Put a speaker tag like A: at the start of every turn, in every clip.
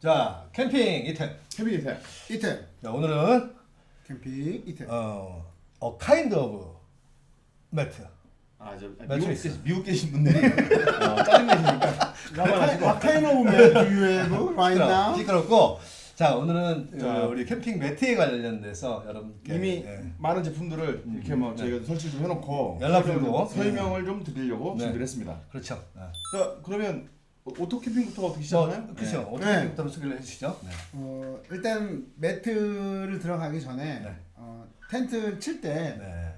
A: 자, 캠핑 이템.
B: 캠핑 이템.
A: 자, 오늘은
B: 캠핑 이템.
A: kind of 매트.
C: 미국 계신 분들이 짜증내시니까
B: What kind of mat do you have right now?
A: 시끄럽고. 자, 오늘은
C: 자,
A: 우리 캠핑 매트에 관련돼서 여러분께
C: 이미 많은 제품들을 이렇게 뭐 저희가 설치 좀 해놓고
A: 연락 드리고.
C: 설명을 좀 드리려고
A: 네.
C: 준비를 했습니다.
A: 그렇죠.
C: 자, 그러면 오토 캠핑부터 어떻게 시작하나요?
A: 그렇죠.
C: 네.
A: 어떻게 캠핑부터 소개를 해주시죠. 네.
B: 일단 매트를 들어가기 전에
A: 네.
B: 텐트 칠 때
A: 네.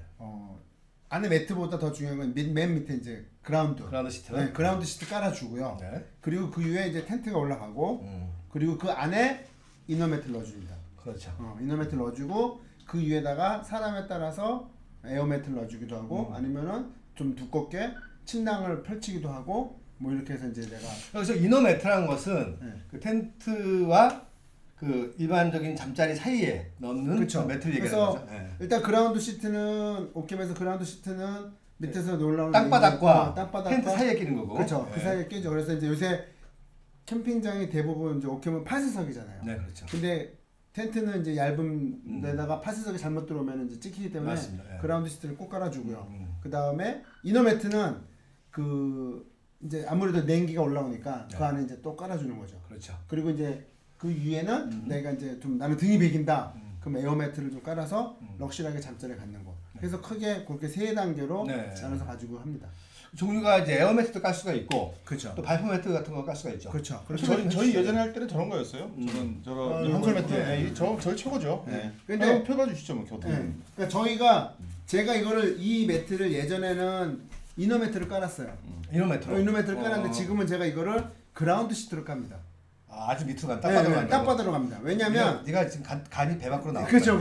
B: 안에 매트보다 더 중요한 건 맨 밑에 이제 그라운드.
A: 그라운드 시트.
B: 네, 그라운드 시트 깔아주고요.
A: 네.
B: 그리고 그 위에 이제 텐트가 올라가고 그리고 그 안에 이너 매트를 넣어줍니다.
A: 그렇죠.
B: 이너 매트를 넣어주고 그 위에다가 사람에 따라서 에어 매트를 넣어주기도 하고 아니면은 좀 두껍게 침낭을 펼치기도 하고 뭐 이렇게 해서 이제 내가
A: 그래서 이너 매트라는 것은
B: 네.
A: 그 텐트와 그 일반적인 잠자리 사이에 넣는
B: 그렇죠.
A: 매트를 얘기하는
B: 그래서
A: 거죠. 네.
B: 일단 그라운드 시트는 오케에서 그라운드 시트는 밑에서 올라오는
A: 땅바닥과
B: 땅바닥과
A: 텐트 사이에 끼는 거고.
B: 그렇죠.
A: 네.
B: 그 사이에 끼죠. 그래서 이제 요새 캠핑장이 대부분 이제 오케면 파스석이잖아요.
A: 네, 그렇죠.
B: 근데 텐트는 이제 얇은 데다가 파스석이 잘못 들어오면 이제 찍히기 때문에
A: 맞습니다. 예.
B: 그라운드 시트를 꼭 깔아주고요. 그 다음에 이너 매트는 그 이제 아무래도 냉기가 올라오니까
A: 네.
B: 그 안에 이제 또 깔아주는 거죠.
A: 그렇죠.
B: 그리고 이제 그 위에는 내가 이제 좀 나는 등이 베긴다. 그럼 에어 매트를 좀 깔아서 럭셔리하게 잠자리에 갖는 거. 그래서 크게 그렇게 세 단계로
A: 네.
B: 나눠서 가지고 합니다.
A: 종류가 이제 에어 매트도 깔 수가 있고
B: 그렇죠.
A: 또 발포 매트 같은 거 깔 수가 있죠.
B: 그렇죠.
C: 저희 예전에 할 때는 저런 거였어요. 저런 한솔 매트.
B: 네.
C: 저희 최고죠.
B: 네.
C: 네.
B: 근데-
C: 한번 펴봐 주시죠, 뭐 어떻게?
B: 네. 그러니까 제가 이거를 이 매트를 예전에는 이너 매트를 깔았어요.
A: 이너 매트로.
B: 이너 매트를 깔았는데 지금은 제가 이거를 그라운드 시트로 깝니다.
A: 아주 밑으로 간
B: 네,
A: 땅바닥으로 간다고.
B: 땅바닥으로 갑니다. 왜냐면
A: 네가 지금 간이 배 밖으로 나와.
B: 그렇죠.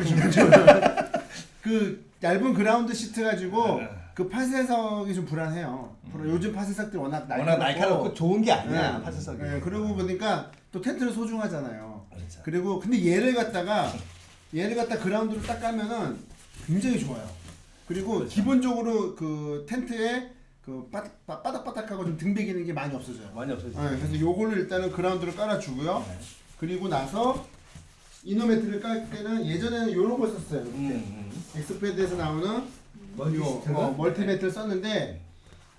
B: 그 얇은 그라운드 시트 가지고 그 파쇄석이 좀 불안해요. 요즘 파쇄석들이 워낙
A: 날카롭고 좋은 게 아니야.
B: 네.
A: 파쇄석이.
B: 네, 그러고 보니까 또 텐트는 소중하잖아요.
A: 그렇죠.
B: 그리고 근데 얘를 갖다 그라운드로 딱 까면은 굉장히 좋아요. 그리고
A: 그렇죠.
B: 기본적으로 그 텐트에 그 바닥바닥하고 좀 등배기는 게 많이 없어져요.
A: 많이 없어지죠.
B: 네, 그래서 요거를 일단은 그라운드로 깔아주고요.
A: 네.
B: 그리고 나서 이너 매트를 깔 때는 예전에는 요런 걸 썼어요. 엑스패드에서 나오는 멀티 매트를 썼는데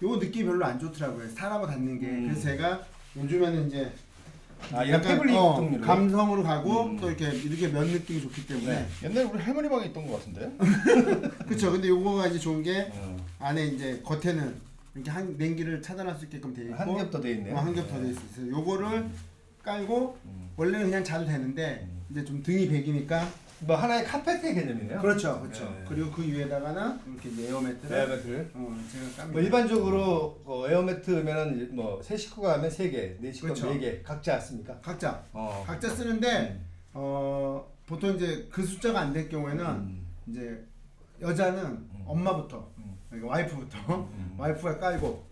B: 요거 느낌이 별로 안 좋더라고요. 사람하고 닿는 게. 그래서 제가 요즘에는 이제
A: 이런 패블릭 종류로.
B: 감성으로 가고 또 이렇게 면 느낌이 좋기 때문에
A: 네.
C: 옛날에 우리 할머니 방에 있던 것 같은데.
B: 그렇죠. 근데 요거가 이제 좋은 게 안에 이제 겉에는 이렇게 냉기를 차단할 수 있게끔 돼 있고
A: 한 겹 더 돼 있네요.
B: 한 겹 더 돼 있어요. 요거를 깔고 원래는 그냥 자도 되는데 이제 좀 등이 베기니까
A: 뭐 하나의 카페트의 개념이네요.
B: 그렇죠.
A: 네.
B: 그리고 그 위에다가는 이렇게 이제 에어 매트를
A: 에어 매트를.
B: 제가 깝니다.
A: 뭐 일반적으로 에어 매트면은 뭐 세 식구가 하면 3개, 네 식구가
B: 그렇죠.
A: 4개 각자 씁니까?
B: 각자
A: 각자
B: 쓰는데 보통 이제 그 숫자가 안 될 경우에는 이제 여자는 엄마부터 그러니까 와이프부터 와이프가 깔고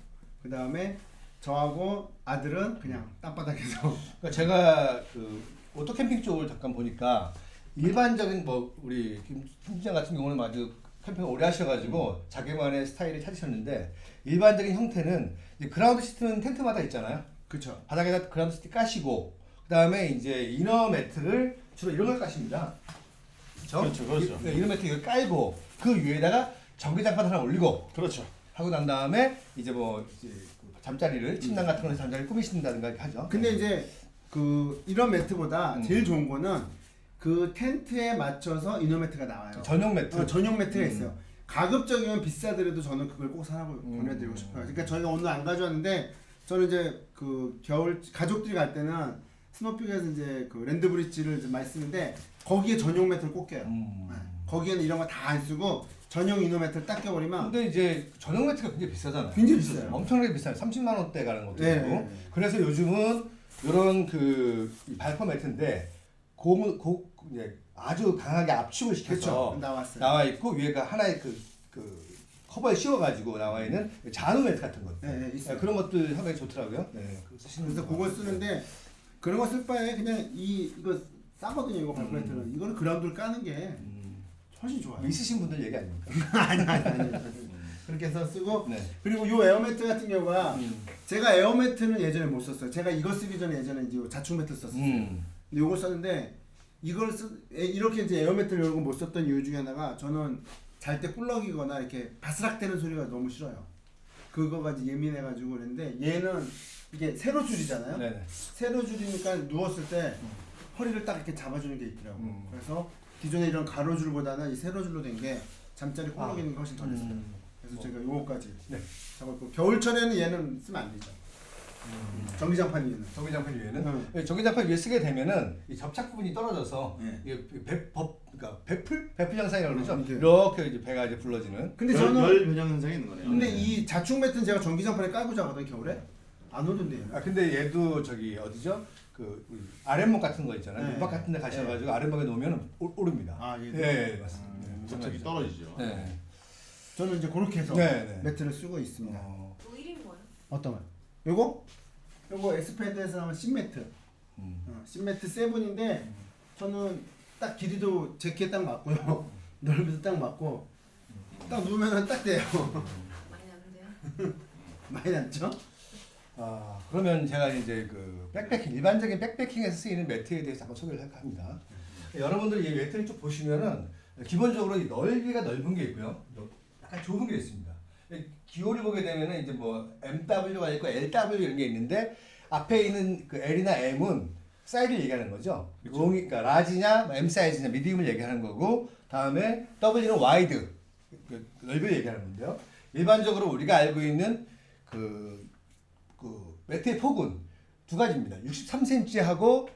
B: 그 다음에 저하고 아들은 그냥 땅바닥에서
A: 그러니까 제가 그 오토 캠핑 쪽을 잠깐 보니까 일반적인 뭐 우리 김 팀장 같은 경우는 아주 캠핑을 오래 하셔가지고 자기만의 스타일을 찾으셨는데 일반적인 형태는 이제 그라운드 시트는 텐트마다 있잖아요.
B: 그렇죠.
A: 바닥에다 그라운드 시트 까시고 그 다음에 이제 이너 매트를 주로 이런 걸 까십니다.
C: 그렇죠.
A: 이너 매트 이걸 깔고 그 위에다가 전기장판 하나 올리고
C: 그렇죠.
A: 하고 난 다음에 이제 뭐 이제 그 잠자리를 침낭 같은 거에서 잠자리를 꾸미신다든가 이렇게 하죠.
B: 근데 이제 그 이런 매트보다 제일 좋은 거는 그 텐트에 맞춰서 이너 매트가 나와요.
A: 전용 매트.
B: 전용 매트가 있어요. 가급적이면 비싸더라도 저는 그걸 꼭 사라고 권해드리고 싶어요. 그러니까 저희가 오늘 안 가져왔는데 저는 이제 그 겨울 가족들이 갈 때는 스노픽에서 이제 그 랜드 브릿지를 좀 많이 쓰는데 거기에 전용 매트를 꼭 껴요. 네. 거기에는 이런 거 다 안 쓰고 전용 이너 매트를 딱 껴버리면
A: 근데 이제 전용 매트가 굉장히 비싸잖아요.
B: 굉장히 비싸요.
A: 엄청나게 비싸요. 30만 원대 가는 것도
B: 네,
A: 있고.
B: 네, 네.
A: 그래서 요즘은 이런 그 발포 매트인데 이제 아주 강하게 압축을 시켜서
B: 그렇죠. 나왔어요.
A: 나와 있고 위에가 하나의 그 커버에 씌워가지고 나와 있는 잔우 매트 같은 것.
B: 네, 네, 있어요.
A: 그런 것들 상당히 좋더라고요. 네,
B: 그래서 그걸 쓰는데 그런 거 쓸 바에 그냥 이거 싸거든요. 이거 발포 매트는 이거는 그라운드를 까는 게 훨씬 좋아요.
A: 있으신 분들 얘기 아닙니까?
B: 아니. 그렇게 해서 쓰고
A: 네.
B: 그리고 요 에어매트 같은 경우가
A: 음.
B: 제가 에어매트는 예전에 못 썼어요. 제가 이거 쓰기 전에 예전에 이제 자충 매트 썼었어요. 근데 요걸 썼는데 이렇게 이제 에어매트를 이런 거 못 썼던 이유 중에 하나가 저는 잘 때 꿀럭이거나 이렇게 바스락대는 소리가 너무 싫어요. 그거가 이제 예민해가지고 그랬는데 얘는 이게 세로 줄이잖아요.
A: 네네.
B: 세로 줄이니까 누웠을 때 허리를 딱 이렇게 잡아주는 게 있더라고. 그래서 기존에 이런 가로줄보다는 이 세로줄로 된 게 잠자리 꿀럭 있는 게 훨씬 덜 했어요. 그래서 제가 요거까지
A: 네.
B: 잡았고 겨울철에는 얘는 쓰면 안 되죠. 전기장판 위에는.
A: 전기장판 위에는 전기장판 위에 쓰게 되면은 이 접착 부분이 떨어져서
B: 네.
A: 이게 그러니까 배풀 현상이라고 그러죠.
B: 이게.
A: 이렇게 이제 배가 이제 불러지는.
B: 근데
C: 열
B: 저는
C: 변형 현상이 있는 거네요.
B: 근데 이 자충 매트는 제가 전기장판에 깔고 자거든 겨울에 안 오던데요.
A: 아 근데 얘도 저기 어디죠? 그 우리 아랫목 같은 거 있잖아요.
B: 네.
A: 민박 같은 데 가셔가지고 아랫목에 놓으면 오릅니다.
B: 아, 얘도?
A: 예, 맞습니다.
C: 갑자기 떨어지죠.
A: 네.
B: 저는 이제 그렇게 해서
A: 네.
B: 매트를 쓰고 있습니다.
D: 또 1인 뭐예요?
B: 어떤 거요? 요거 엑스패드에서 나온 신매트. 신매트 7인데 저는 딱 길이도 제 키에 딱 맞고요. 넓이도 딱 맞고 딱 누우면은 딱 돼요.
D: 많이 나는데요?
B: 많이 남죠?
A: 아 그러면 제가 이제 그 백패킹 일반적인 백패킹에서 쓰이는 매트에 대해서 한번 소개를 할까 합니다. 여러분들이 이 매트를 쭉 보시면은 기본적으로 이 넓이가 넓은 게 있고요. 약간 좁은 게 있습니다. 기호를 보게 되면은 이제 뭐 MW가 있고 LW 이런 게 있는데 앞에 있는 그 L이나 M은 사이즈를 얘기하는 거죠. 그러니까 라지냐, M 사이즈냐, 미디움을 얘기하는 거고 다음에 W는 와이드, 그 넓이를 얘기하는 건데요. 일반적으로 우리가 알고 있는 그 매트의 폭은 두 가지입니다. 63cm하고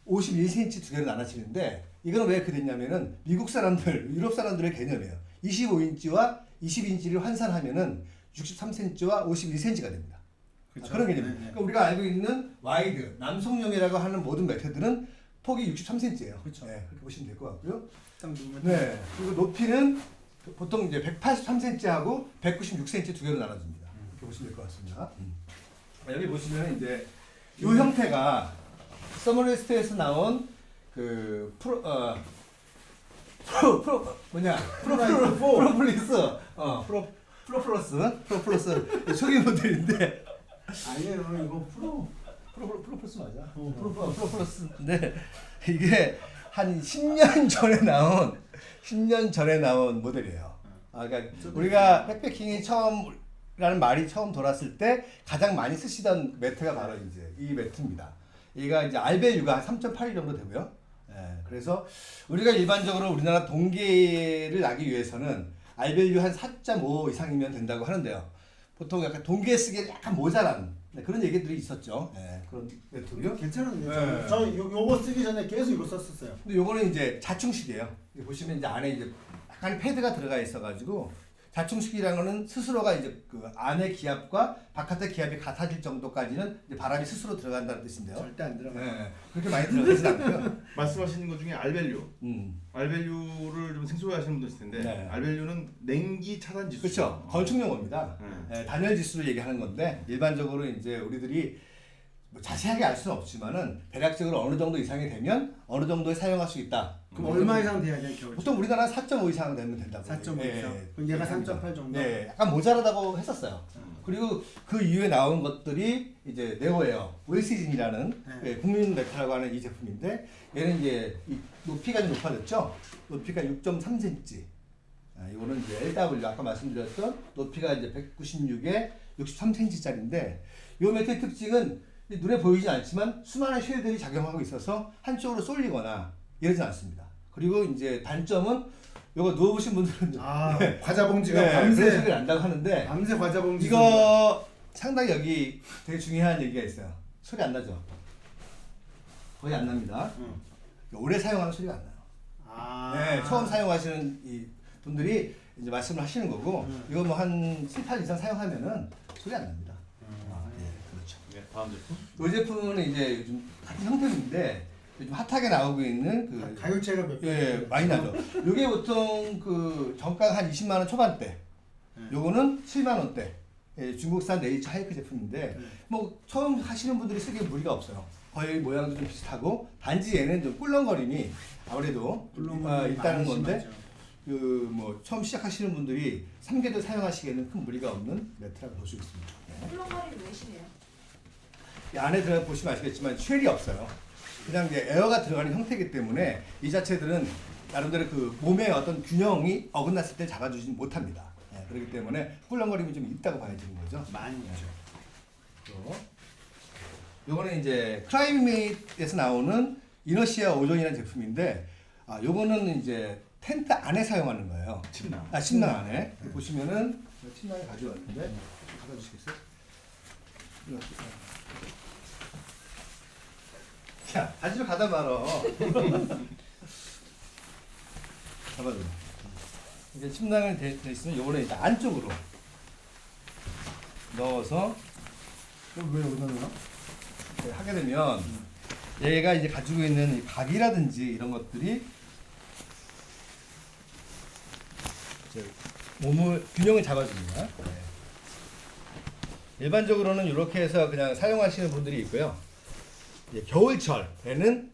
A: 51cm 두 개로 나눠지는데 이거는 왜 그렇게 됐냐면은 미국 사람들, 유럽 사람들의 개념이에요. 25인치와 20인치를 환산하면은 63cm와 51cm가 됩니다.
B: 그렇죠.
A: 그런 개념입니다.
B: 네, 네.
A: 그러니까 우리가 알고 있는 와이드, 남성용이라고 하는 모든 매트들은 폭이 63cm예요.
B: 그렇죠.
A: 네, 그렇게 보시면 될 것 같고요.
B: 딱 누우면
A: 네. 그리고 높이는 보통 이제 183cm하고 196cm 두 개로 나눠집니다. 이렇게 보시면 될 것 같습니다. 여기 보시면 이제 이 형태가 서머리스트에서 나온 그 프로플러스 초기 모델인데
B: 아니에요. 이거
A: 프로플러스 맞아. 프로플러스인데 이게 한 10년 전에 나온 모델이에요. 아, 그러니까 우리가 백패킹이 처음라는 말이 처음 돌았을 때 가장 많이 쓰시던 매트가 바로 이제 이 매트입니다. 얘가 이제 알밸류가 3.8 정도 되고요. 예, 그래서 우리가 일반적으로 우리나라 동계를 나기 위해서는 알밸류 한 4.5 이상이면 된다고 하는데요. 보통 약간 동계에 쓰기에 약간 모자란 그런 얘기들이 있었죠. 예, 그런 매트고요.
B: 괜찮은데요.
A: 네.
B: 저 요거 쓰기 전에 계속 이거 썼었어요.
A: 근데 요거는 이제 자충식이에요. 보시면 이제 안에 이제 약간 패드가 들어가 있어가지고 자충식이라는 거는 스스로가 이제 그 안의 기압과 바깥의 기압이 같아질 정도까지는 이제 바람이 스스로 들어간다는 뜻인데요.
B: 절대 안 들어가요.
A: 네, 그렇게 많이 들어가진 않고요.
C: 말씀하시는 것 중에 알밸류. 알밸류를 좀 생소해하시는 분도 있을 텐데
A: 네.
C: 알밸류는 냉기 차단 지수.
A: 그렇죠. 건축 용어입니다.
C: 네.
A: 단열 지수를 얘기하는 건데 일반적으로 이제 우리들이 뭐 자세하게 알 수는 없지만은 대략적으로 어느 정도 이상이 되면 어느 정도에 사용할 수 있다.
B: 그럼 얼마 이상 돼야 돼요, 겨울?
A: 보통 우리나라 4.5 이상 되면 된다고.
B: 4.5
A: 예,
B: 이상.
A: 예.
B: 그럼 얘가 3.8 정도.
A: 네, 약간 모자라다고 했었어요. 그리고 그 이후에 나온 것들이 이제 네오에어, 웰시즌이라는
B: 네.
A: 국민 매트라고 하는 이 제품인데 얘는 이제 이 높이가 좀 높아졌죠. 높이가 6.3cm. 이거는 이제 LW 아까 말씀드렸던 높이가 이제 196에 63cm짜리인데 이 매트의 특징은 눈에 보이지 않지만 수많은 쉘들이 작용하고 있어서 한쪽으로 쏠리거나 이러진 않습니다. 그리고 이제 단점은 이거 누워보신 분들은
B: 네. 과자 봉지가
A: 그런
B: 밤새
A: 소리가 난다고 하는데
B: 과자 봉지.
A: 이거 상당히 여기 되게 중요한 얘기가 있어요. 소리 안 나죠? 거의 안 납니다. 오래 사용하면 소리가 안 나요. 네, 처음 사용하시는 이 분들이 이제 말씀을 하시는 거고 이거 뭐 한 7, 8 이상 사용하면은 소리 안 납니다. 그렇죠.
C: 네, 다음 제품.
A: 이 제품은 이제 요즘 같은 형태인데 요즘 핫하게 나오고 있는 그
B: 가격차가 몇
A: 예, 많이 나죠. 요게 보통 그 정가가 한 20만 원 초반대. 요거는 7만 원대. 예, 중국산 네이처 하이크 제품인데 뭐 처음 하시는 분들이 쓰기에 무리가 없어요. 거의 모양도 좀 비슷하고 단지 얘는 좀 꿀렁거림이 아무래도 있다는 건데 그 뭐 처음 시작하시는 분들이 3개월 사용하시기에는 큰 무리가 없는 매트라고 볼 수 있습니다. 네.
D: 훌렁거리는 왜 심해요?
A: 이 안에 들어가 보시면 아시겠지만 쉘이 없어요. 그냥 이제 에어가 들어가는 형태이기 때문에 이 자체들은 나름대로 그 몸의 어떤 균형이 어긋났을 때 잡아주지 못합니다. 네, 그렇기 때문에 꿀렁거림이 좀 있다고 봐야 되는 거죠.
B: 많이 있죠.
A: 또 요거는 이제 크라이밋에서 나오는 이너시아 오존이라는 제품인데 요거는 이제 텐트 안에 사용하는 거예요.
C: 침낭.
A: 침낭 안에 보시면은 침낭을 가져왔는데 갖다 주시겠어요? 자, 가지러 가다 말어. 잡아줘. 이게 침낭을 돼 있으면 요거는 일단 안쪽으로 넣어서
B: 왜 여기다 넣어?
A: 하게 되면 얘가 이제 가지고 있는 이 각이라든지 이런 것들이 이제 몸을 균형을 잡아줍니다. 네. 일반적으로는 이렇게 해서 그냥 사용하시는 분들이 있고요. 이제 겨울철에는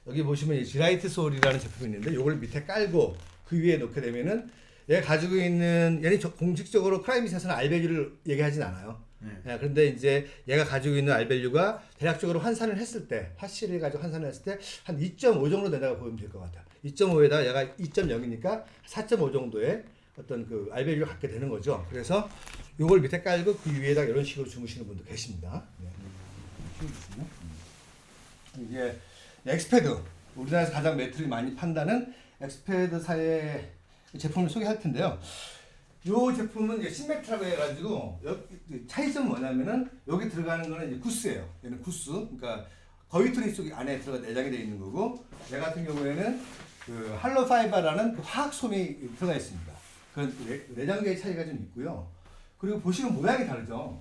A: 여기 보시면 이 지라이트 소울이라는 제품이 있는데 이걸 밑에 깔고 그 위에 놓게 되면은 얘가 가지고 있는 얘는 공식적으로 크라이밋에서는 알밸류를 얘기하진 않아요. 예, 그런데 이제 얘가 가지고 있는 알밸류가 대략적으로 환산을 했을 때 화씨를 가지고 환산을 했을 때 한 2.5 정도 된다고 보면 될 것 같아요. 2.5에다 얘가 2.0이니까 4.5 정도의 어떤 그 알밸류를 갖게 되는 거죠. 그래서 요걸 밑에 깔고 그 위에다 이런 식으로 주무시는 분도 계십니다. 네. 이게 엑스패드, 우리나라에서 가장 매트를 많이 판다는 엑스패드사의 제품을 소개할 텐데요. 이 제품은 이제 신매트라고 해가지고 차이점은 뭐냐면은 여기 들어가는 거는 이제 구스예요. 얘는 구스, 그러니까 거위투리 속에 안에 들어가 내장이 되어 있는 거고, 얘 같은 경우에는 그 할로 파이버라는 그 화학 솜이 들어가 있습니다. 그 내장계의 차이가 좀 있고요. 그리고 보시면 모양이 다르죠.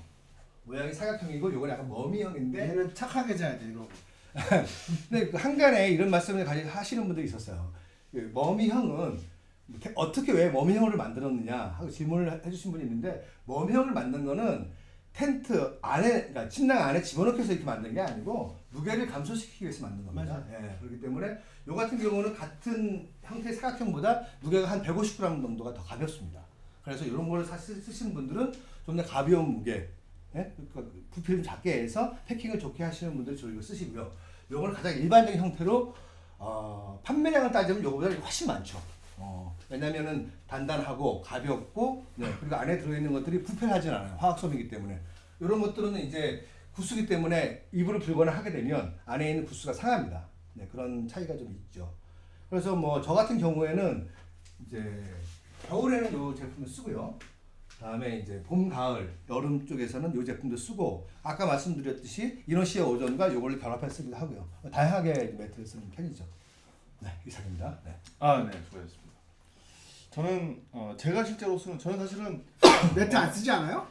A: 모양이 사각형이고, 요건 약간 머미형인데.
B: 얘는 착하게 자야 돼 이러고.
A: 근데 그 한간에 이런 말씀을 하시는 분들이 있었어요. 그 머미형은 어떻게 왜 머미형을 만들었느냐 하고 질문을 해주신 분이 있는데, 머미형을 만든 거는 텐트 안에, 그러니까 침낭 안에 집어넣기 위해서 이렇게 만든 게 아니고 무게를 감소시키기 위해서 만든 겁니다. 예, 그렇기 때문에 요 같은 경우는 같은 형태의 사각형보다 무게가 한 150g 정도가 더 가볍습니다. 그래서 이런 거를 쓰시는 분들은 좀 더 가벼운 무게, 예? 그러니까 부피를 좀 작게 해서 패킹을 좋게 하시는 분들이 주로 이거 쓰시고요. 요거는 가장 일반적인 형태로 판매량을 따지면 요거보다 훨씬 많죠. 왜냐면은 단단하고 가볍고, 네, 그리고 안에 들어있는 것들이 불편하진 않아요. 화학솜이기 때문에. 이런 것들은 이제 구스기 때문에 이불을 불거나 하게 되면 안에 있는 구스가 상합니다. 네, 그런 차이가 좀 있죠. 그래서 뭐 저 같은 경우에는 이제 겨울에는 이 제품을 쓰고요. 다음에 이제 봄, 가을, 여름 쪽에서는 이 제품도 쓰고, 아까 말씀드렸듯이 이너시아 오존과 요걸 결합해서 쓰기도 하고요. 다양하게 매트를 쓰는 편이죠. 네, 이상입니다. 네.
C: 아, 네, 수고하셨습니다. 저는 제가 실제로 쓰는, 저는 사실은
B: 매트 안 쓰지 않아요?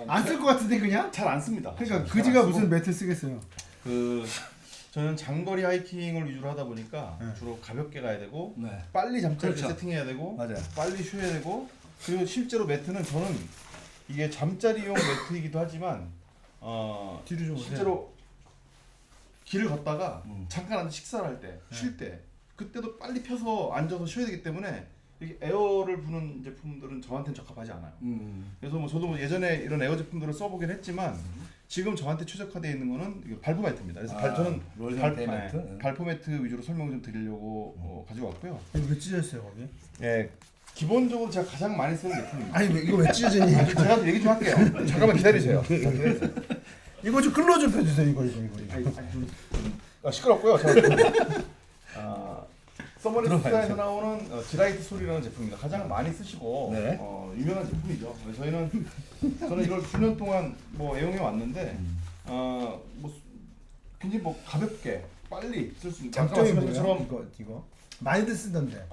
B: 안 쓸
C: 잘
B: 것 같은데 그냥?
C: 안 씁니다.
B: 그러니까
C: 잘
B: 그지가
C: 안 쓰고,
B: 무슨 매트 쓰겠어요.
C: 저는 장거리 하이킹을 위주로 하다 보니까
B: 네.
C: 주로 가볍게 가야 되고,
A: 네.
C: 빨리 잠자리
A: 그렇죠.
C: 세팅해야 되고,
A: 맞아요.
C: 빨리 쉬어야 되고, 그리고 실제로 매트는 저는 이게 잠자리용 매트이기도 하지만
B: 뒤로 좀
C: 실제로 길을 걷다가
A: 음.
C: 잠깐 앉아 식사를 할 때, 쉴 때, 그때도 빨리 펴서 앉아서 쉬어야 되기 때문에 이게 에어를 부는 제품들은 저한테는 적합하지 않아요. 그래서 뭐 저도 뭐 예전에 이런 에어 제품들을 써보긴 했지만 지금 저한테 최적화되어 있는 거는 이거 발포 매트입니다. 그래서 저는
A: 롤
C: 발포
A: 매트.
C: 발포 매트 위주로 설명 좀 드리려고 가지고 왔고요.
B: 이거 왜 찢어졌어요 거기?
C: 예, 기본적으로 제가 가장 많이 쓰는 제품입니다.
B: 아니 이거 왜 찢어졌니?
C: 제가 얘기 좀 할게요. 잠깐만 기다리세요.
B: 이거 좀 끌러 좀 펴주세요 이거.
C: 시끄럽고요. 서머리스타에서 나오는 지라이트 소리라는 제품입니다. 가장 많이 쓰시고
A: 네.
C: 유명한 제품이죠. 저는 이걸 9년 동안 뭐 애용해 왔는데 뭐 굉장히 뭐 가볍게 빨리 쓸 수 있는.
B: 장점이
C: 아까
B: 뭐예요?
C: 말씀처럼
B: 이거 많이들 쓰던데.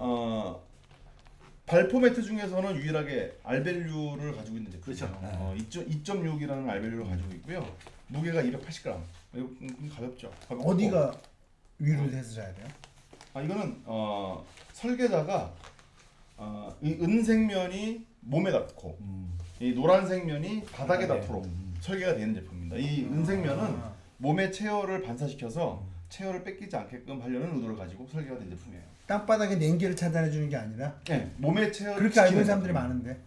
C: 발포 매트 중에서는 유일하게 알밸류를 가지고 있는
A: 그렇죠.
C: 제품이에요. 2.6이라는 알밸류를 가지고 있고요. 무게가 280g. 이거 가볍죠. 가볍고.
B: 어디가 위로 해서 자야 돼요?
C: 이거는 설계자가 이 은색면이 몸에 닿고 이 노란색면이 바닥에 닿도록 설계가 되는 제품입니다. 이 은색면은 몸의 체열을 반사시켜서 체열을 뺏기지 않게끔 하려는 의도를 가지고 설계가 된 제품이에요.
B: 땅바닥에 냉기를 차단해 주는 게 아니라
C: 네, 몸의 체열
B: 그렇게 알고 있는 사람들이 많은데.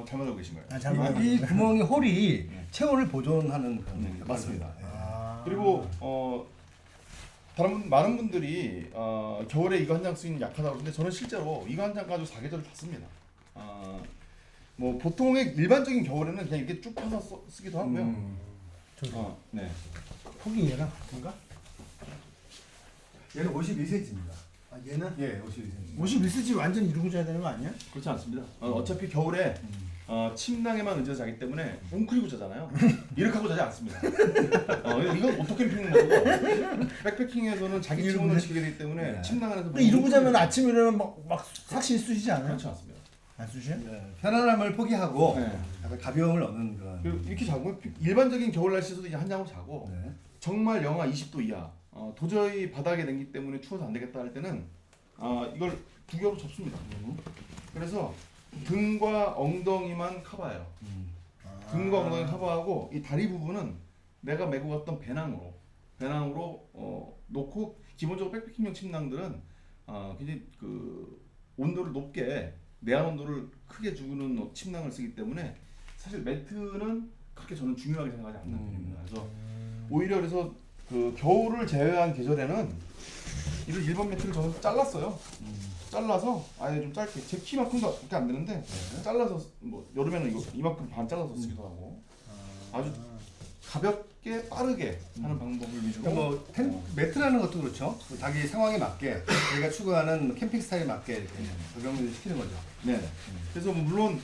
C: 잘못 알고 계신 거예요.
B: 아, 잘못
A: 이 구멍이 홀이 체온을 보존하는 그런
C: 네, 맞습니다.
A: 네.
C: 그리고 많은 분들이 겨울에 이거 한 장 쓰기는 약하다고 그러는데 저는 실제로 이거 한 장 가지고 사계절을 다 씁니다. 뭐 보통의 일반적인 겨울에는 그냥 이렇게 쭉 펴서 쓰기도 하고요. 네.
B: 폭이 얘랑 같은가?
A: 얘는 51cm입니다.
B: 아, 얘는
A: 예, 51cm.
B: 51cm 완전 이루고 자야 되는 거 아니야?
C: 그렇지 않습니다. 어차피 겨울에 침낭에만 얹어서 자기 때문에 웅크리고 자잖아요. 이렇게 하고 자지 않습니다. 이건 오토캠핑 모드고 백패킹에서는 자기 체온을 지키게 되기 때문에
A: 네.
C: 침낭 안에서
B: 근데 이러고 자면 아침에 일어나면 막 삭신이 쑤시지 않아요?
C: 그렇지 않습니다.
B: 안 쑤셔?
A: 네, 편안함을 포기하고
C: 네.
A: 약간 가벼움을 얻는 그런.
C: 그리고 이렇게 자고 일반적인 겨울 날씨에서도 이제 한 장으로 자고
A: 네.
C: 정말 영하 20도 이하 도저히 바닥에 냉기 때문에 추워서 안 되겠다 할 때는 이걸 두 겹으로 접습니다. 그래서 등과 엉덩이만 커버해요. 등과 엉덩이 커버하고 이 다리 부분은 내가 메고 갔던 배낭으로 놓고 기본적으로 백패킹용 침낭들은 굉장히 그 온도를 높게 내한 온도를 크게 주는 침낭을 쓰기 때문에 사실 매트는 그렇게 저는 중요하게 생각하지 않는 편입니다. 그래서 오히려 그래서 그 겨울을 제외한 계절에는 이런 일반 매트를 저는 잘랐어요. 잘라서 아예 좀 짧게 제 키만큼밖에 안 되는데 잘라서 뭐 여름에는 이만큼 반 잘라서 쓰기도 하고 아주 가볍게 빠르게 하는 방법을 위주로.
A: 그러니까 뭐 매트라는 것도 그렇죠. 자기 상황에 맞게 자기가 추구하는 캠핑 스타일에 맞게 이렇게 적용을 시키는 거죠.
C: 네. 그래서 뭐 물론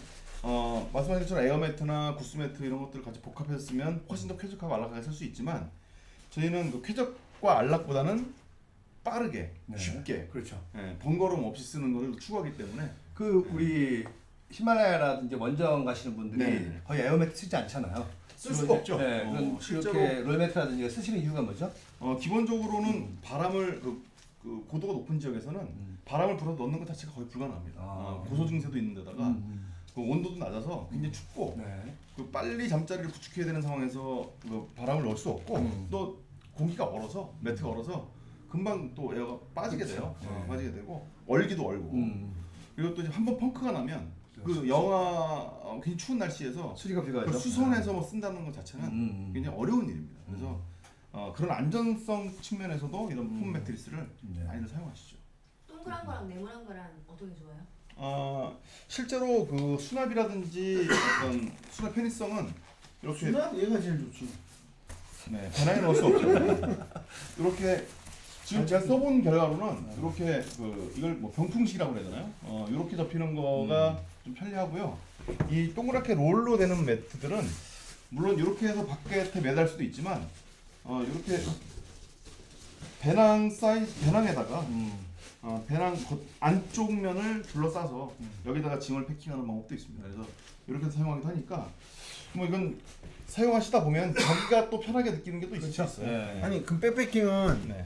C: 말씀하신 것처럼 에어매트나 구스매트 이런 것들을 같이 복합해서 쓰면 훨씬 더 쾌적하고 안락하게 쓸 수 있지만 저희는 그 쾌적과 안락보다는 빠르게
A: 네.
C: 쉽게
A: 그렇죠.
C: 번거로움 없이 쓰는 것을 추구하기 때문에
A: 그 우리 히말라야라든지 원정 가시는 분들이
C: 네.
A: 거의 에어매트 쓰지 않잖아요.
C: 쓸 수가 없죠.
A: 네, 그럼
C: 실제로
A: 이렇게 롤매트라든지 쓰시는 이유가 뭐죠?
C: 기본적으로는 바람을 그 고도가 높은 지역에서는 바람을 불어 넣는 것 자체가 거의 불가능합니다. 고소 증세도 있는 데다가 그 온도도 낮아서 굉장히 춥고
A: 네.
C: 그 빨리 잠자리를 구축해야 되는 상황에서 그 바람을 넣을 수 없고 또 공기가 얼어서 매트가 얼어서 금방 또 에어가 빠지게 돼요.
A: 네.
C: 빠지게 되고 얼기도 얼고 그리고 또 이제 한번 펑크가 나면 그 영하 굉장히 추운 날씨에서
A: 수리가
C: 그
A: 필요하죠.
C: 수선해서 뭐 쓴다는 것 자체는 굉장히 어려운 일입니다. 그래서 그런 안전성 측면에서도 이런 폼 매트리스를
A: 네.
C: 많이들 사용하시죠.
D: 동그란 거랑 네모난 거랑 어떤 게 좋아요?
C: 실제로 그 수납이라든지 어떤 수납 편의성은 이렇게
B: 얘가 제일 좋지.
C: 네, 배낭에 넣을 수 없죠. 이렇게 지금 제가 써본 결과로는 이렇게 그 이걸 뭐 병풍식이라고 그래야 되나요? 이렇게 접히는 거가 좀 편리하고요. 이 동그랗게 롤로 되는 매트들은 물론 이렇게 해서 바깥에 매달 수도 있지만 이렇게 배낭에다가 배낭 안쪽 면을 둘러싸서 여기다가 짐을 패킹하는 방법도 있습니다. 그래서 이렇게 해서 사용하기도 하니까 뭐 이건 사용하시다 보면 자기가 또 편하게 느끼는 게 또 있을 수 있어요.
A: 네.
B: 아니 그럼 백패킹은
C: 네.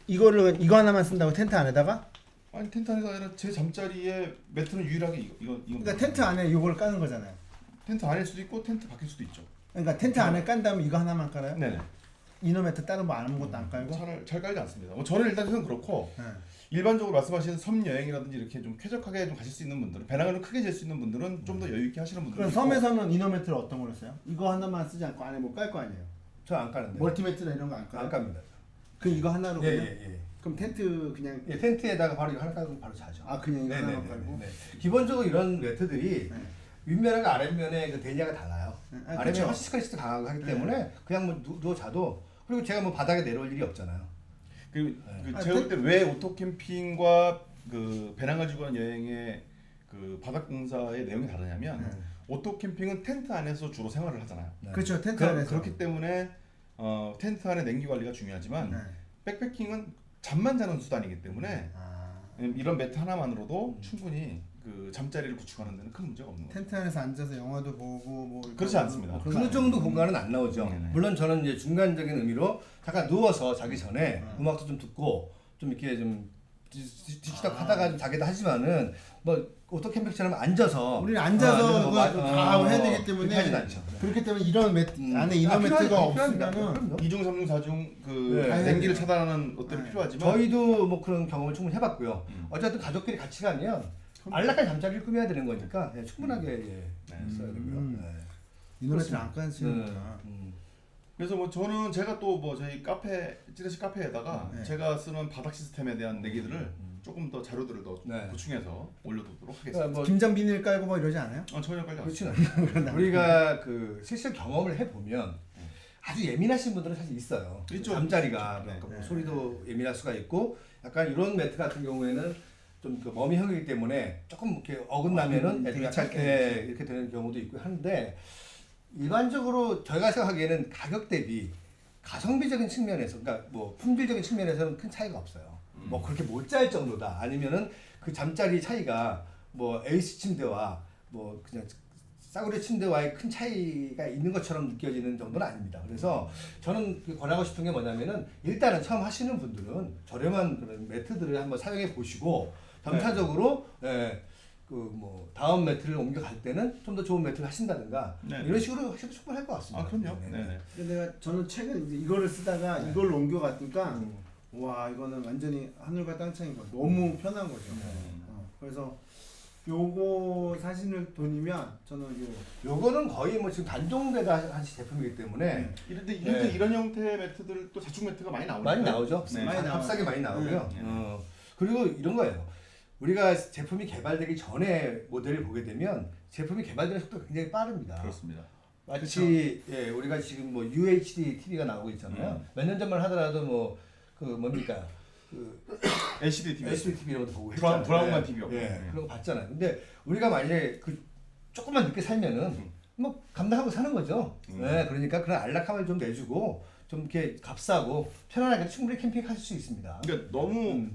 B: 이거를 이거 하나만 쓴다고 텐트 안에다가?
C: 아니 텐트 안에가 아니라 제 잠자리에 매트는 유일하게 이거
B: 그러니까 텐트 안에 이걸 까는 거잖아요.
C: 텐트 안일 수도 있고 텐트 밖일 수도 있죠.
B: 그러니까 텐트 안에 깐 다음에 이거 하나만 깔아요?
C: 네네.
B: 이너매트 다른 거 아무것도 안 깔고?
C: 잘 깔지 않습니다. 뭐 저는 일단 저는 그렇고
B: 네.
C: 일반적으로 말씀하신 섬 여행이라든지 이렇게 좀 쾌적하게 좀 가실 수 있는 분들은 배낭을 크게 잴 수 있는 분들은 좀 더 여유 있게 하시는 분들.
B: 그럼 섬에서는 이너매트를 어떤 걸로 써요? 이거 하나만 쓰지 않고 안에 뭐 깔 거 아니에요?
A: 저 안 까는데.
B: 멀티매트나 이런 거 안 깔아요?
A: 안 깝니다.
B: 그럼 이거 하나로
A: 예,
B: 그냥?
A: 예.
B: 그럼 텐트 그냥
A: 예, 텐트에다가 바로 이거 하나 깔고 바로 자죠.
B: 그냥 이거 하나만
A: 네네네.
B: 깔고?
A: 네. 기본적으로 이런 매트들이
B: 네.
A: 윗면과 아랫면의 그 대리아가 달라요. 아랫면이
B: 그쵸.
A: 훨씬 스트레스도 강하고 하기 때문에 그냥 뭐 누워 자도 그리고 제가 뭐 바닥에 내려올 일이 없잖아요.
C: 제가 볼 때 왜 오토 캠핑과 그 배낭 가지고 가는 여행의 그 바닥 공사의 내용이 다르냐면 오토 캠핑은 텐트 안에서 주로 생활을 하잖아요.
A: 네.
B: 그렇죠. 텐트 안에서.
C: 그렇기 때문에 텐트 안에 냉기 관리가 중요하지만
B: 네.
C: 백패킹은 잠만 자는 수단이기 때문에 이런 매트 하나만으로도 충분히 그 잠자리를 구축하는 데는 큰 문제가 없는 거죠.
B: 텐트 안에서 앉아서 영화도 보고 뭐
C: 그렇지 않습니다.
B: 그런 거
A: 그 정도 공간은 안 나오죠.
C: 네네.
A: 물론 저는 이제 중간적인 의미로 잠깐 누워서 자기 전에 음악도 좀 듣고 좀 이렇게 좀 뒤치다 하다가 좀 자기도 하지만은 뭐 오토 캠핑처럼 앉아서
B: 우리는 앉아서
A: 뭐
B: 그거 다 해야 되기 때문에
A: 그렇게 하진 않죠.
B: 그렇기 때문에 이런 안에 이너
A: 필요하니까,
B: 매트가
A: 필요합니다.
B: 없으면은
C: 2중, 3중, 4중 그
A: 네.
C: 냉기를 차단하는 것들이
B: 네.
C: 필요하지만
A: 저희도 뭐 그런 경험을 충분히 해봤고요. 어쨌든 가족끼리 같이 가면 안락한 잠자리를 꾸며야 되는 거니까 충분하게 써야 되고요.
B: 이너 매트를 안 까시는구나.
C: 그래서 뭐 저는 제가 또 뭐 저희 카페 찌라시 카페에다가
B: 네.
C: 제가 쓰는 바닥 시스템에 대한 내기들을 조금 더 자료들을 더
A: 네.
C: 보충해서 올려두도록 하겠습니다.
A: 그러니까 뭐
B: 김장 비닐 깔고 뭐 이러지 않아요?
C: 전혀 깔려
A: 그렇진
C: 않습니다.
A: 않아요. 우리가 그 실제 경험을 해보면 아주 예민하신 분들은 사실 있어요.
C: 있죠.
A: 잠자리가
C: 네.
A: 뭐 소리도 예민할 수가 있고 약간 이런 매트 같은 경우에는 좀 그 머미형이기 때문에 조금 이렇게 어긋나면은
B: 되게
A: 약간
B: 착해.
A: 이렇게 되는 경우도 있고 한데 일반적으로 저희가 생각하기에는 가격 대비 가성비적인 측면에서 그러니까 뭐 품질적인 측면에서는 큰 차이가 없어요. 뭐 그렇게 못 잘 정도다. 아니면은 그 잠자리 차이가 뭐 에이스 침대와 뭐 그냥 싸구려 침대와의 큰 차이가 있는 것처럼 느껴지는 정도는 아닙니다. 그래서 저는 권하고 싶은 게 뭐냐면은 일단은 처음 하시는 분들은 저렴한 그런 매트들을 한번 사용해 보시고 점차적으로 그 뭐 다음 매트를 옮겨갈 때는 좀 더 좋은 매트를 하신다든가
C: 네.
A: 이런 식으로 하셔도 충분할 것 같습니다.
C: 아 그럼요.
A: 네.
C: 네네.
B: 근데 저는 최근 이제 이거를 쓰다가 이걸로 옮겨갔으니까 와 이거는 완전히 하늘과 땅 차이인 거 너무 편한 거죠. 그래서 요거 사시는 돈이면 저는
A: 요거는 거의 뭐 지금 단종되다 한 제품이기 때문에
C: 이런데
A: 네.
C: 이런 형태의 매트들 또 자충 매트가 많이 나오죠.
A: 많이 나오죠.
C: 네.
B: 많이 나와요.
A: 값싸게 많이 나오고요.
C: 네.
A: 그리고 이런 거예요. 우리가 제품이 개발되기 전에 모델을 보게 되면 제품이 개발되는 속도가 굉장히 빠릅니다.
C: 그렇습니다.
A: 마치 우리가 지금 뭐 UHD TV가 나오고 있잖아요. 몇 년 전만 하더라도 뭐 그 뭡니까 그
C: LCD TV.
A: LCD TV 이런 것도 보고 했잖아요.
C: 브라운관 TV였고.
A: 그런 거 봤잖아요. 근데 우리가 만약에 그 조금만 늦게 살면은 뭐 감당하고 사는 거죠. 그러니까 그런 안락함을 좀 내주고 좀 이렇게 값싸고 편안하게 충분히 캠핑하실 수 있습니다.
C: 그러니까 너무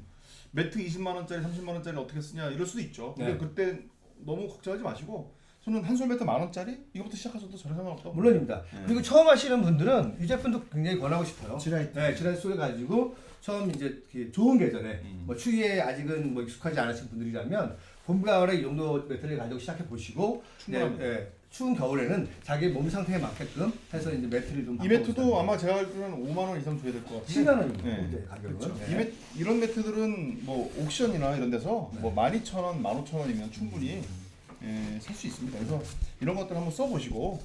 C: 매트 20만 원짜리, 30만 원짜리 어떻게 쓰냐 이럴 수도 있죠. 근데
A: 네.
C: 그때 너무 걱정하지 마시고 저는 한솔 매트 10,000원짜리 이거부터 시작하셔도 전혀 상관없다고.
A: 물론입니다. 그리고 처음 하시는 분들은 이 제품도 굉장히 권하고 싶어요.
B: 지라이트.
A: 네, 지라이트 쏘여 가지고 처음 이제 이렇게 좋은 계절에 뭐 추위에 아직은 뭐 익숙하지 않으신 분들이라면 봄 가을에 이 정도 매트를 가지고 시작해 보시고
C: 충분합니다.
A: 추운 겨울에는 자기 몸 상태에 맞게끔 해서 이제 매트를 좀
C: 이 매트도 아마 제가 알기로는 5만 원 이상 줘야 될 것 같아요.
A: 7만 원입니다.
C: 네.
A: 이제 가격은.
C: 그렇죠.
A: 네.
C: 이런 매트들은 뭐 옥션이나 이런 데서 뭐 12,000원, 15,000원이면 충분히 살 수 있습니다. 그래서 이런 것들 한번 써보시고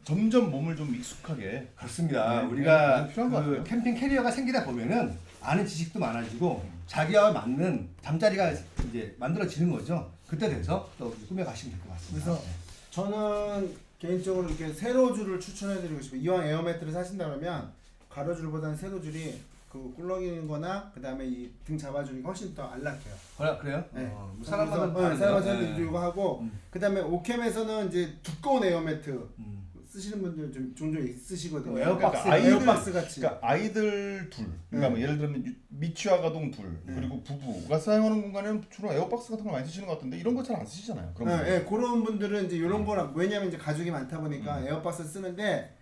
C: 점점 몸을 좀 익숙하게
A: 그렇습니다.
C: 네,
A: 우리가
C: 네, 필요한 것
A: 그
C: 같아요.
A: 캠핑 캐리어가 생기다 보면은 아는 지식도 많아지고 자기와 맞는 잠자리가 이제 만들어지는 거죠. 그때 돼서 또 꾸며 가시면 될 것 같습니다.
B: 그래서 저는 개인적으로 이렇게 세로줄을 추천해드리고 싶어요. 이왕 에어매트를 사신다 그러면 가로줄보다는 세로줄이 그 꿀렁이는거나 그 다음에 이 등 잡아주는 게 훨씬 더 안락해요.
A: 그래요?
B: 네.
A: 뭐 사람마다
B: 그래서, 사람마다
A: 다른데요.
B: 이거 하고 그 다음에 오캠에서는 이제 두꺼운 에어매트
A: 음.
B: 쓰시는 분들 좀 종종 있으시거든요.
A: 에어박스,
C: 그러니까
B: 에어박스 같이.
C: 그러니까 아이들 둘, 그러니까 뭐 예를 들면 미취학 아동 둘, 그리고 부부가 사용하는 공간에는 주로 에어박스 같은 걸 많이 쓰시는 것 같은데 이런 거 잘 안 쓰시잖아요. 그런 거.
B: 그런 분들은 이제 이런 거랑 왜냐면 이제 가족이 많다 보니까 에어박스 쓰는데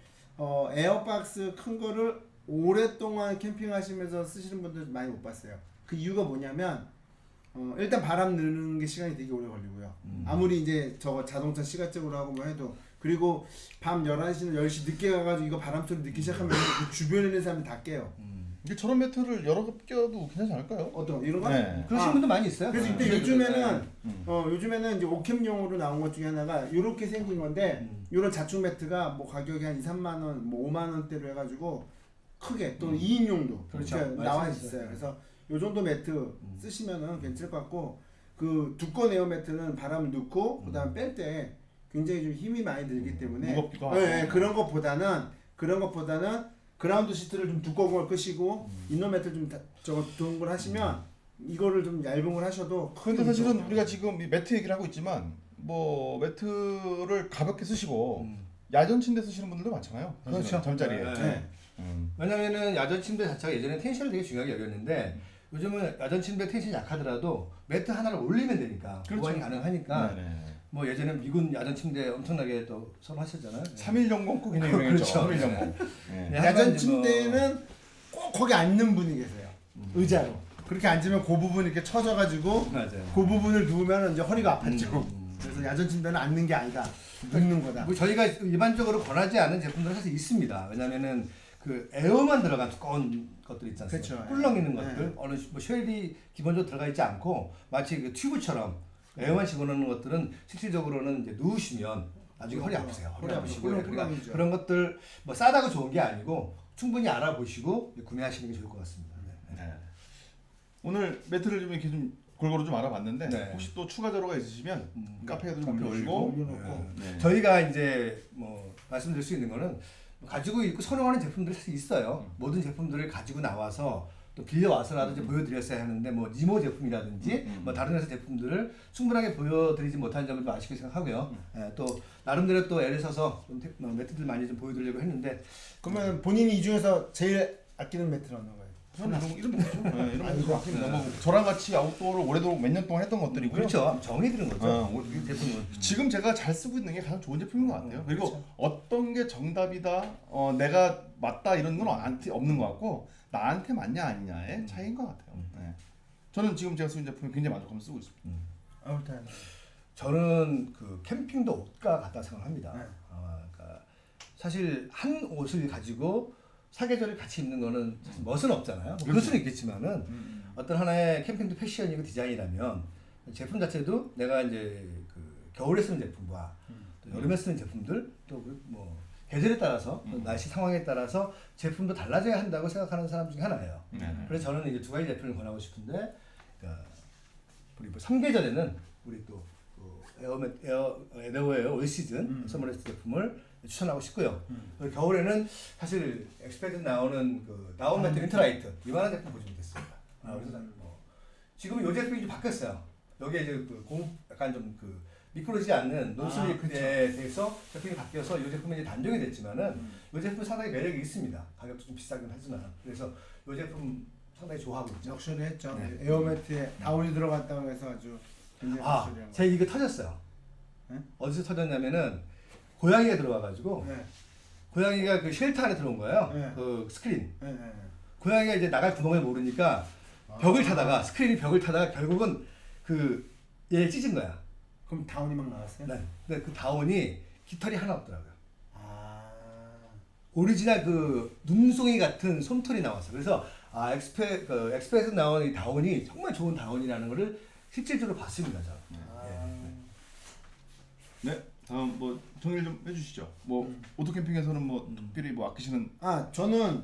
B: 에어박스 큰 거를 오랫동안 캠핑하시면서 쓰시는 분들 많이 못 봤어요. 그 이유가 뭐냐면 일단 바람 넣는 게 시간이 되게 오래 걸리고요. 아무리 이제 저거 자동차 시가적으로 하고 뭐 해도 그리고 밤 11시나 10시 늦게 가가지고 이거 바람 소리 듣기 시작하면 그 주변에 있는 사람이 다 깨요.
C: 이게 저런 매트를 여러 개 껴도 괜찮지 않을까요?
B: 어떤 이런 거?
C: 네.
A: 그러신 분도 많이 있어요.
B: 그래서
A: 네.
B: 이때 요즘에는 요즘에는 이제 오캠용으로 나온 것 중에 하나가 이렇게 생긴 건데 이런 자충 매트가 뭐 가격이 한 2, 3만 원, 뭐 5만 원대로 해가지고 크게 또는 2인용도
A: 그렇죠.
B: 그러니까 나와
A: 말씀하셨어요.
B: 있어요. 그래서 요 정도 매트 쓰시면은 괜찮을 것 같고 그 두꺼운 에어 매트는 바람을 넣고 그다음에 뺄 때 굉장히 좀 힘이 많이 들기 때문에
C: 무겁기도 하고.
B: 네, 그런 것보다는 그라운드 시트를 좀 두꺼운 걸 끄시고 이너 매트 좀 저거 좋은 걸 하시면 이거를 좀 얇은 걸 하셔도
C: 그런데 사실은 우리가 지금 이 매트 얘기를 하고 있지만 뭐 매트를 가볍게 쓰시고 야전 침대 쓰시는 분들도 많잖아요. 사실은
A: 그렇죠.
C: 잠자리에.
A: 네.
B: 네.
A: 왜냐면은 야전 침대 자체가 예전에 텐션을 되게 중요하게 여겼는데 요즘은 야전 침대 텐션이 약하더라도 매트 하나를 올리면 되니까
C: 그렇죠.
A: 보완이 가능하니까
C: 네네.
A: 뭐 예전에 미군 야전 침대 엄청나게 또 선호하셨잖아요.
C: 3.1영공 굉장히 유명했죠.
A: 그렇죠.
C: 3.1영공. 네.
A: 네.
B: 야전
A: 하지만 이제 뭐-
B: 침대는 꼭 거기 앉는 분이 계세요. 의자로. 그렇게 앉으면 그 부분 이렇게 처져가지고
A: 맞아요.
B: 그 부분을 누우면 이제 허리가 아팠죠. 그래서 야전 침대는 앉는 게 아니다. 눕는 거다.
A: 뭐 저희가 일반적으로 권하지 않은 제품들은 사실 있습니다. 왜냐면은 그 에어만 들어간 두꺼운 것들 있지 않습니까?
B: 그렇죠.
A: 꿀렁 있는
B: 네.
A: 것들 어느 뭐 쉘이 기본적으로 들어가 있지 않고 마치 그 튜브처럼 에어만 집어넣는 것들은 실질적으로는 이제 누우시면 나중에 허리 아프세요. 허리 아프시고 그러니까
B: 꿀렁꿀렁이죠.
A: 그런 것들 뭐 싸다고 좋은 게 아니고 충분히 알아보시고 구매하시는 게 좋을 것 같습니다. 네.
C: 네. 오늘 매트를 좀 이렇게 좀 골고루 좀 알아봤는데
A: 네.
C: 혹시 또 추가 자료가 있으시면 카페에도 좀
A: 카페에
C: 올려주시고
B: 올려놓고.
C: 네.
A: 저희가 이제 뭐 말씀드릴 수 있는 거는 가지고 있고 선호하는 제품들이 사실 있어요. 모든 제품들을 가지고 나와서 또 빌려 와서라도 보여드렸어야 하는데 뭐 니모 제품이라든지 뭐 다른 회사 제품들을 충분하게 보여드리지 못한 점을 좀 아쉽게 생각하고요. 예, 또 나름대로 또 애를 써서 좀 매트들 많이 좀 보여드리려고 했는데
B: 그러면 본인이 이 중에서 제일 아끼는 매트는 어느 거예요?
C: 저는 이런 거죠. 네, 이런
B: 아,
C: 거
B: 이거
C: 아낍니다. 뭐 저랑 같이 아웃도어를 오래도록 몇 년 동안 했던 것들이고요.
A: 그렇죠. 정의 들은 거죠.
C: 이
A: 제품은.
C: 지금 제가 잘 쓰고 있는 게 가장 좋은 제품인 것 같아요. 그리고
B: 그렇죠.
C: 어떤 게 정답이다, 내가 맞다 이런 건 나한테 없는 것 같고 나한테 맞냐 아니냐의 차이인 것 같아요. 네. 저는 지금 제가 쓰는 제품이 굉장히 만족하면서 쓰고 있습니다.
B: 아무튼
A: 저는 그 캠핑도 옷과 같다 생각합니다.
B: 네.
A: 그러니까 사실 한 옷을 가지고 사계절을 같이 입는 거는 사실 멋은 없잖아요. 뭐 그럴 수는 있겠지만은 어떤 하나의 캠핑도 패션이고 디자인이라면 제품 자체도 내가 이제 그 겨울에 쓰는 제품과 또 여름에 쓰는 제품들 또 뭐 계절에 따라서 또 날씨 상황에 따라서 제품도 달라져야 한다고 생각하는 사람 중에 하나예요. 그래서 저는 이제 두 가지 제품을 권하고 싶은데 그러니까 우리 뭐 3계절에는 우리 또 에어웨어 올 시즌 서머레스 제품을 추천하고 싶고요. 그리고 겨울에는 사실 엑스페드 나오는 그 다운 매트 인터라이트 이만한 제품 보시면 됐습니다. 그래서 뭐 지금 이 제품이 좀 바뀌었어요. 여기에 이제 그 약간 좀 그 미끄러지지 않는 논슬리프에 대해서 제품이 바뀌어서 이 제품이 이제 단종이 됐지만은 이 제품 상당히 매력이 있습니다. 가격도 좀 비싸긴 하지만 그래서 이 제품 상당히 좋아하고 있죠.
B: 럭셔리 했죠.
A: 네.
B: 에어매트에 다운이 들어갔다고 해서 아주 굉장히 럭셔리한 거.
A: 제 이거 터졌어요.
B: 네?
A: 어디서 터졌냐면은 고양이가 들어와가지고
B: 네.
A: 고양이가 그 쉘터 안에 들어온 거예요.
B: 네.
A: 그 스크린.
B: 네, 네, 네.
A: 고양이가 이제 나갈 구멍을 모르니까 벽을 타다가 스크린이 벽을 타다가 결국은 그 얘 찢은 거야.
B: 그럼 다운이 막 나왔어요?
A: 네. 근데 그 다운이 깃털이 하나 없더라고요.
B: 아.
A: 오리지널 그 눈송이 같은 솜털이 나왔어. 그래서 엑스프레스 나온 이 다운이 정말 좋은 다운이라는 거를 실질적으로 봤습니다. 저는.
C: 네, 다음 뭐 정리를 좀 해주시죠. 뭐 오토 캠핑에서는 뭐 특별히 뭐 아끼시는
B: 저는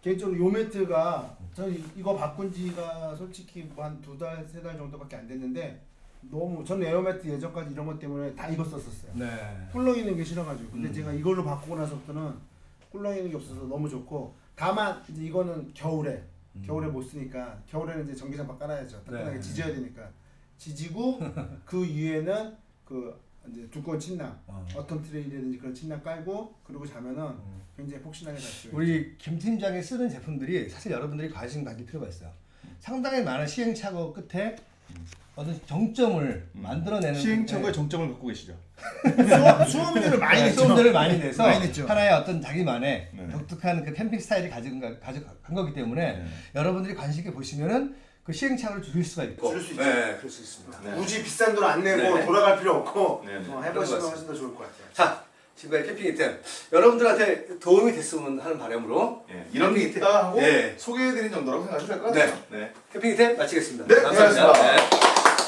B: 개인적으로 요 매트가 저는 이거 바꾼 지가 솔직히 뭐 한 2달, 3달 정도밖에 안 됐는데 너무 저는 에어매트 예전까지 이런 것 때문에 다 이거 썼었어요.
A: 네.
B: 꿀렁 있는 게 싫어가지고 근데 제가 이걸로 바꾸고 나서부터는 꿀렁 있는 게 없어서 너무 좋고 다만 이제 이거는 겨울에 못 쓰니까 겨울에는 이제 전기장판 깔아야죠. 따뜻하게
A: 네.
B: 지져야 되니까 지지고 그 위에는 그 이제 두꺼운 침낭 어텀 트레이라든지 그런 침낭 깔고 그러고 자면은 굉장히 폭신하게 잘 수요.
A: 우리 김 팀장이 쓰는 제품들이 사실 여러분들이 관심 가질 필요가 있어요. 상당히 많은 시행착오 끝에 어떤 정점을 만들어내는
C: 시행착오의 정점을 갖고 계시죠.
B: 수험료를 많이 냈죠.
A: 수험들을 많이 내서
B: 많이 냈죠.
A: 하나의 어떤 자기만의
C: 네.
A: 독특한 그 캠핑 스타일을 가져간 거기 때문에 여러분들이 관심 있게 보시면은 그 시행착오를 줄일 수가 있고
B: 줄일 수 있죠.
A: 네, 그럴 수 있습니다.
C: 네.
B: 굳이 비싼 돈 안 내고
A: 네.
B: 돌아갈 필요 없고
C: 네, 네.
B: 해보시면 훨씬 더 좋을 것 같아요.
A: 자, 지금까지 캠핑 이템 여러분들한테 도움이 됐으면 하는 바람으로
C: 이런 게 있다 하고
A: 네.
C: 소개해드린 정도라고 생각하시면 될 것 같아요.
A: 캠핑 이템 마치겠습니다.
C: 네,
A: 감사합니다.
C: 고맙습니다.
A: 네.